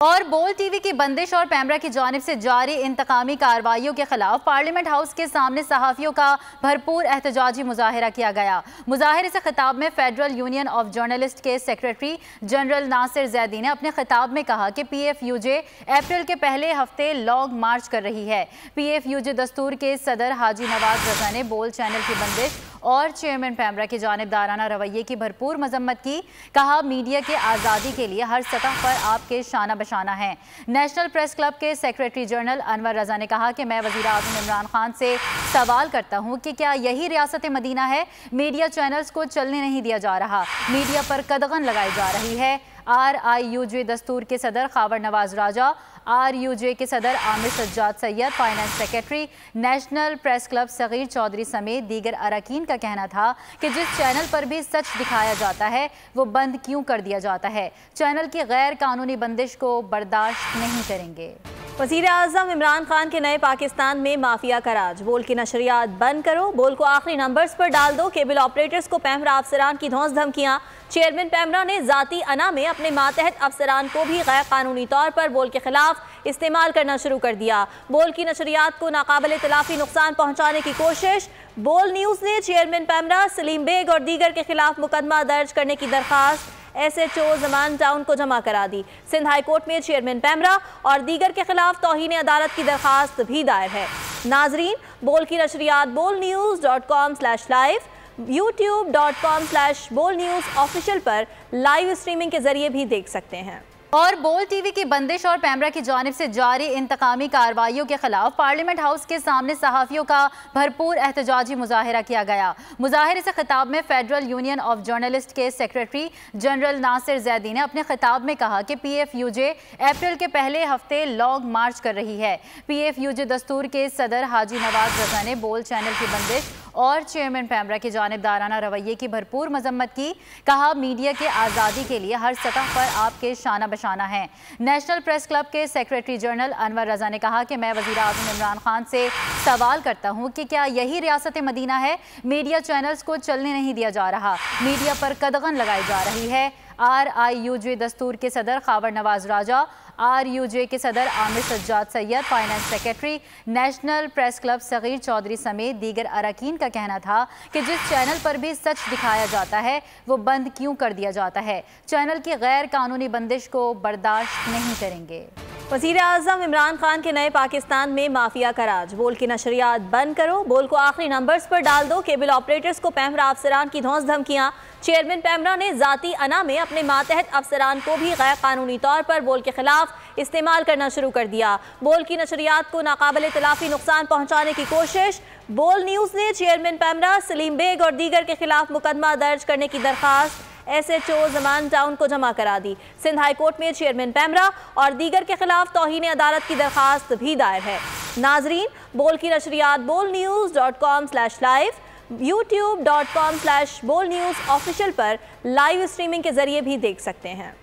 और बोल टीवी की बंदिश और पैमरा की जानिब से जारी इंतकामी कार्रवाइयों के खिलाफ पार्लियामेंट हाउस के सामने सहाफ़ियों का भरपूर एहतजाजी मुजाहिरा किया गया। मुजाहिरे से खिताब में फेडरल यूनियन ऑफ जर्नलिस्ट के सेक्रेटरी जनरल नासिर जैदी ने अपने खिताब में कहा कि PFUJ अप्रैल के पहले हफ्ते लॉन्ग मार्च कर रही है। PFUJ दस्तूर के सदर हाजी नवाज रजा ने बोल चैनल की बंदिश और चेयरमैन पैमरा के जानिबदाराना रवैये की भरपूर मजम्मत की। कहा, मीडिया के आज़ादी के लिए हर सतह पर आपके शाना बशाना है। नेशनल प्रेस क्लब के सेक्रेटरी जनरल अनवर रजा ने कहा कि मैं वज़ीर आज़म इमरान खान से सवाल करता हूं कि क्या यही रियासत मदीना है? मीडिया चैनल्स को चलने नहीं दिया जा रहा, मीडिया पर कदगन लगाई जा रही है। RIUJ दस्तूर के सदर खावर नवाज राजा, RUJ के सदर Amir Sajjad Syed, finance secretary national press club Sagheer Chaudhry समेत दीगर अरकान का कहना था कि जिस चैनल पर भी सच दिखाया जाता है वो बंद क्यों कर दिया जाता है। चैनल की गैर कानूनी बंदिश को बर्दाश्त नहीं करेंगे। वज़ीर आज़म इमरान खान के नए पाकिस्तान में माफिया का राज। बोल की नशरियात बंद करो, बोल को आखिरी नंबर्स पर डाल दो। केबल ऑपरेटर्स को पैमरा अफसरान की धौंस धमकियां। चेयरमैन पैमरा ने जाती अना में अपने मातहत अफसरान को भी गैर कानूनी तौर पर बोल के खिलाफ इस्तेमाल करना शुरू कर दिया। बोल की नशरियात को नाकाबिल तलाफी नुकसान पहुँचाने की कोशिश। बोल न्यूज़ ने चेयरमैन पैमरा सलीम बेग और दीगर के खिलाफ मुकदमा दर्ज करने की दरख्वास्त SHO जमान टाउन को जमा करा दी। सिंध हाई कोर्ट में चेयरमैन पैमरा और दीगर के खिलाफ तौहीन अदालत की दरखास्त भी दायर है। नाजरीन, बोल की नशरियात bolnews.com/live, youtube.com/bolnews ऑफिशियल पर लाइव स्ट्रीमिंग के जरिए भी देख सकते हैं। और बोल टीवी की बंदिश और पैमरा की जानिब से जारी इंतकामी कार्रवाइयों के खिलाफ पार्लियामेंट हाउस के सामने सहाफ़ियों का भरपूर एहतजाजी मुजाहिरा किया गया। मुजाहिरे से खिताब में फेडरल यूनियन ऑफ जर्नलिस्ट के सेक्रेटरी जनरल नासिर जैदी ने अपने खिताब में कहा कि PFUJ अप्रैल के पहले हफ्ते लॉन्ग मार्च कर रही है। PFUJ दस्तूर के सदर हाजी नवाज रजा ने बोल चैनल की बंदिश और चेयरमैन पैमरा के जानिबदाराना रवैये की भरपूर मजम्मत की। कहा, मीडिया के आज़ादी के लिए हर सतह पर आपके शाना बशाना है। नेशनल प्रेस क्लब के सेक्रेटरी जनरल अनवर रजा ने कहा कि मैं वज़ीर आज़म इमरान खान से सवाल करता हूं कि क्या यही रियासत मदीना है? मीडिया चैनल्स को चलने नहीं दिया जा रहा, मीडिया पर कदगन लगाई जा रही है। RIUJ दस्तूर के सदर खावर नवाज राजा, RUJ के सदर Amir Sajjad Syed, finance secretary national press club Sagheer Chaudhry समेत दीगर अरकान का कहना था कि जिस चैनल पर भी सच दिखाया जाता है वो बंद क्यों कर दिया जाता है। चैनल की गैर कानूनी बंदिश को बर्दाश्त नहीं करेंगे। वज़ीर आज़म इमरान खान के नए पाकिस्तान में माफिया का राज। बोल की नशरियात बंद करो, बोल को आखिरी नंबर्स पर डाल दो। केबल ऑपरेटर्स को पैमरा अफसरान की धौंस धमकियां। चेयरमैन पैमरा ने जाती अना में अपने मातहत अफसरान को भी गैर कानूनी तौर पर बोल के खिलाफ इस्तेमाल करना शुरू कर दिया। बोल की नशरियात को नाकाबिल तलाफी नुकसान पहुँचाने की कोशिश। बोल न्यूज़ ने चेयरमैन पैमरा सलीम बेग और दीगर के खिलाफ मुकदमा दर्ज करने की दरख्वास्त SHO जमान टाउन को जमा करा दी। सिंध हाई कोर्ट में चेयरमैन पैमरा और दीगर के खिलाफ तौहीन अदालत की दरखास्त भी दायर है। नाजरीन, बोल की नशरियात bolnews.com/live, youtube.com/bolnews ऑफिशियल पर लाइव स्ट्रीमिंग के जरिए भी देख सकते हैं।